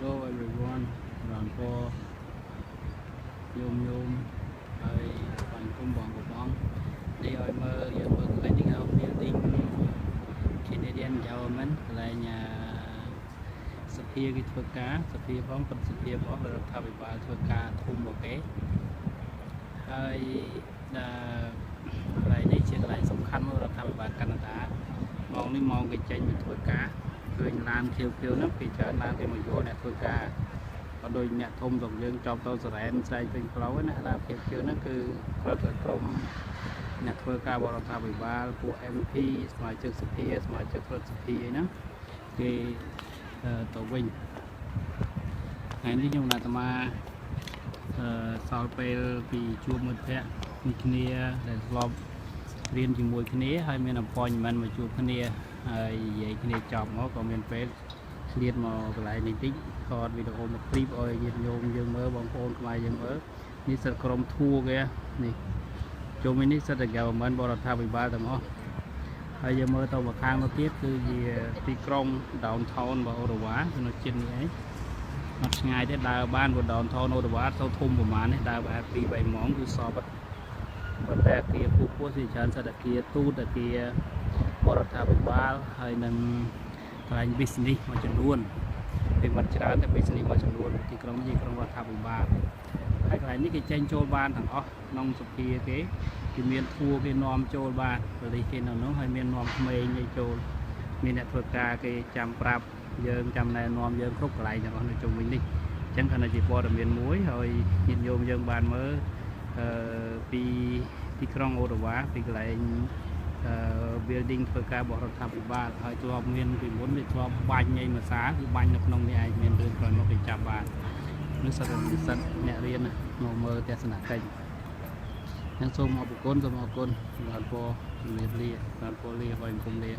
Hello everyone, đoàn po nhômហើយបានគុំបងនេះឲ្យមើលយើងមើលកន្លែងនេះហៅ building Canadian government កន្លែងសភាគេធ្វើការសភាផងប្រសិទ្ធភាពផងរដ្ឋាភិបាលធ្វើការធំមកគេហើយកន្លែងនេះជាកន្លែងសំខាន់របស់រដ្ឋាភិបាលកាណាដាម៉ោងនេះម៉ោងគេចេញទៅធ្វើការឃើញឡានខៀវហ្នឹងគេច្រើនឡានគេមកយកអ្នកធ្វើការក៏ដូចអ្នកធំរបស់យើងចប់ទៅសរ៉ែនស្អែកពេញផ្លូវណាឡានខៀវហ្នឹងគឺគាត់ទៅក្រុមអ្នកធ្វើការបរដ្ឋាភិបាលពួក MP សមាជិកសភាសមាជិករដ្ឋសភាអីហ្នឹងគេទៅវិញថ្ងៃនេះខ្ញុំអាត្មាសល់ពេលពីជួបមិត្តភ័ក្តិគ្នាដែលធ្លាប់រៀនជាមួយគ្នាហើយមានappointmentមកជួបគ្នាហើយនិយាយគ្នាចប់មកក៏មានពេលឆ្លៀតមកកន្លែងនេះតិចថតវីដេអូមកคลิปឲ្យញាតិញោមយើងមើលបងប្អូនខ្មែរយើងមើលនេះសិតក្រុមធួគេនេះជុំនេះសិតតែ government បរដ្ឋាភិបាលទាំងអស់ហើយយើងមើលទៅមកខាងទៅទៀតគឺជាទីក្រុង downtown របស់អូរ៉ាវ៉ានៅជិតនេះឯងអត់ឆ្ងាយទេដើរបានព្រោះ downtown អូរ៉ាវ៉ាទៅធំប្រហែលនេះដើរប្រហែល 2-3 ម៉ោងគឺសពប៉ុន្តែអគារពូជាច្រើនសិតអគារទូតអគារបរដ្ឋាភិបាលហើយនឹងកន្លែង business មួយចំនួនពេលមិនច្រើនតែ business មួយចំនួនទីក្រុងរដ្ឋាភិបាលហើយកន្លែងនេះគេចេញចូលបានទាំងអស់ក្នុងសភាគេមានធួគេនាំចូលបានបរិយាគេនៅនោះហើយមាននាំក្មេងឲ្យចូលមានអ្នកធ្វើការគេចាំប្រាប់យើងចាំណែនាំយើងគ្រប់កន្លែងទាំងអស់នៅជុំវិញនេះអញ្ចឹងគាត់ជាព័ត៌មានមួយហើយញាតិញោមយើងបានមើលពីទីក្រុងអូរ៉ាវ៉ាពីកន្លែងbuilding ធ្វើការរបស់រដ្ឋាភិបាលហើយធ្លាប់មានពីមុនវាធ្លាប់បាញ់ឯមួយសាគឺបាញ់នៅក្នុងនេះឯងមានរឿងក្រោយមកគេចាប់បាននេះសិតអ្នករៀនមកមើលទស្សនកិច្ចខ្ញុំសូមអរគុណបានពរលាបានពរលាឲ្យគុំលា